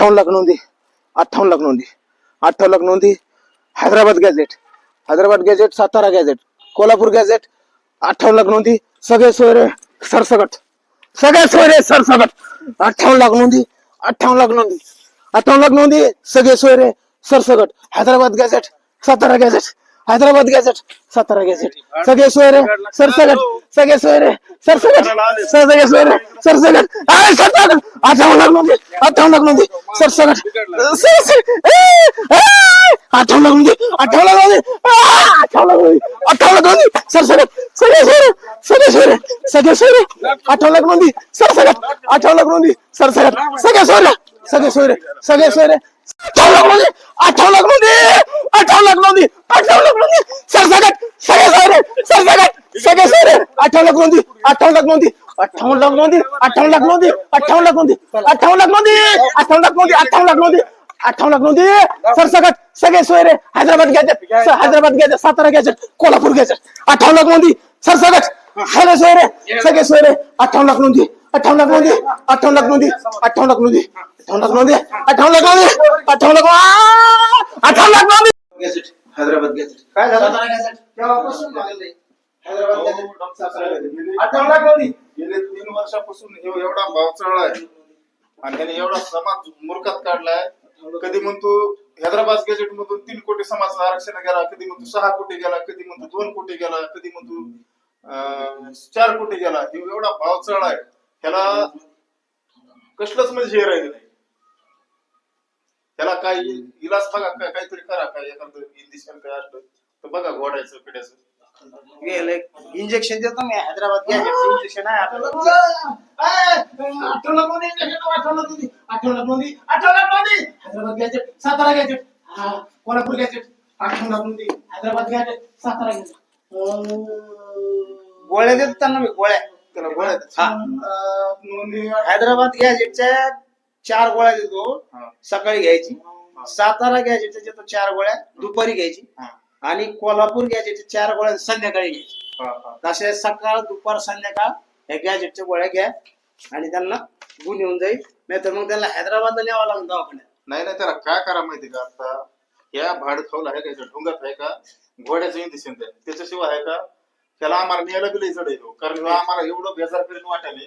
58 लाख नोंदी, 58 लाख नोंदी, 58 लाख नोंदी. Hyderabad gadget, Satara gadget, Kolhapur gadget, 58 lakh नोंदी. सगळे सोयरे सरसकट, सगळे सोयरे सरसकट. 58 लाख नोंदी, 58 लाख नोंदी, 58 लाख नोंदी. सगळे सोयरे सरसकट. Hyderabad gadget, Satara gadget, Hyderabad gadget, Satara gadget. सगळे सोयरे सरसकट, सगळे सोयरे सरसकट, सगळे सोयरे सरसकट. 58 लाख नोंदी, 58 लाख नोंदी, सरसकट, 58 लाख नोंदी, 58 लाख नोंदी, 58 लाख नोंदी, 58 लाख नोंदी, सरसकट. सगळे सोयरे, सगळे सोयरे, सगळे सोयरे. 58 लाख नोंदी, सरसकट. 58 लाख नोंदी, सरसकट. सगळे सोयरे, सगळे सोयरे, सगळे सोयरे. 58 लाख नोंदी, 58 लाख नोंदी, 58 लाख नोंदी, 58 लाख नोंदी, सरसकट. सगळे सोयरे सरसकट, सगळे सोयरे. 58 लाख नोंदी, 58 लाख नोंदी, 58 लाख नोंदी, 58 लाख नोंदी, 58 लाख नोंदी, 58 लाख नोंदी, 58 लाख नोंदी, 58 लाख नोंदी, 58 लाख नोंदी, सरसकट. सगळे सोयरे. Hyderabad gadget, Satara gadget, Kolhapur gadget. 58 lakh नोंदी, सरसकट. सगळे सोयरे, सगळे सोयरे. 58 लाख नोंदी, 58 लाख नोंदी, 58 लाख नोंदी, 58 लाख नोंदी, 58 लाख नोंदी, 58 लाख नोंदी, 58 लाख, 58 लाख नोंदी. गॅझेट, हैदराबाद गॅझेट, काय झालं? सातारा गॅझेट केव्हापासून लागले? Hyderabad gadget, Satara gadget. 58 लाख नोंदी. गेले 3 वर्षापासून एवढा भाव चढलाय आणि त्याने एवढा समाज मूर्खात काढलाय. कधी म्हणतो हैदराबाद गॅझेट मधून 3 कोटी समाज आरक्षण गेला, कधी म्हणतो 6 कोटी गेला, कधी म्हणतो 2 कोटी गेला, कधी म्हणतो 4 कोटी गेला. एवढा भाव चढलाय, त्याला कसलंच म्हणजे हे राहिलं नाही. त्याला काय इलाज बघा, काहीतरी करा. काय एखादं इंजेक्शन काय असलं तर बघा, घोडायचं पिढ्याचं. इंजेक्शन देतो मी. हैदराबाद गॅझेट इंजेक्शन आहे आपल्याला. 58 लाख नोंदी, 58 लाख नोंदी, 58 लाख नोंदी, 58 लाख नोंदी. Hyderabad gadget, Satara gadget, Kolhapur gadget. 58 lakh नोंदी, हैदराबाद गॅझेट, सातारा गॅझेट. गोळ्या देतो त्यांना मी, गोळ्या. त्याला गोळ्या नोंदी हैदराबाद गॅझेटच्या 4 गोळ्या देतो, सकाळी घ्यायची. सातारा गॅझेटच्या देतो 4 गोळ्या, दुपारी घ्यायची. आणि कोल्हापूर गॅझेटच्या 4 गोळ्या संध्याकाळी घ्यायची. तसे सकाळ, दुपार, संध्याकाळ या गॅझेटच्या गोळ्या घ्या आणि त्यांना गुण येऊन जाईल. नाहीतर मग त्यांना हैदराबादला न्यावं लागेल दवाखान्यात. नाही, त्याला काय करा माहिती का? आता या भाड खाऊला आहे का, ढोंगात आहे का, घोड्याचं इंजेक्शन द्या. त्याच्याशिवाय आहे का? त्याला आम्हाला न्यायला बी लई जड आहे. कारण आम्हाला एवढं बेजार करून वाटायले.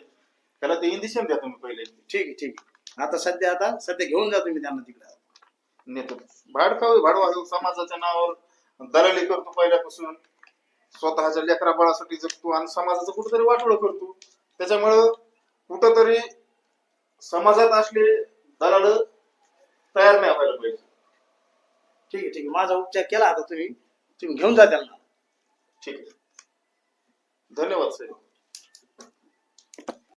त्याला ते इंजेक्शन द्या तुम्ही पहिले. ठीक आहे, ठीक आहे. आता सध्या घेऊन जा तुम्ही त्यांना तिकडे. नेतो भाड खाऊ, भाडवा समाजाच्या नावावर दलाली करतो पहिल्यापासून. स्वतःच्या लेकरा बाळासाठी जगतो आणि समाजाचं कुठेतरी वाटोळ करतो. त्याच्यामुळं कुठंतरी समाजात असले दलाल तयार नाही व्हायला पाहिजे. ठीक आहे, ठीक आहे. माझा उपचार केला. आता तुम्ही घेऊन जा त्यांना. ठीक आहे, धन्यवाद साहेब.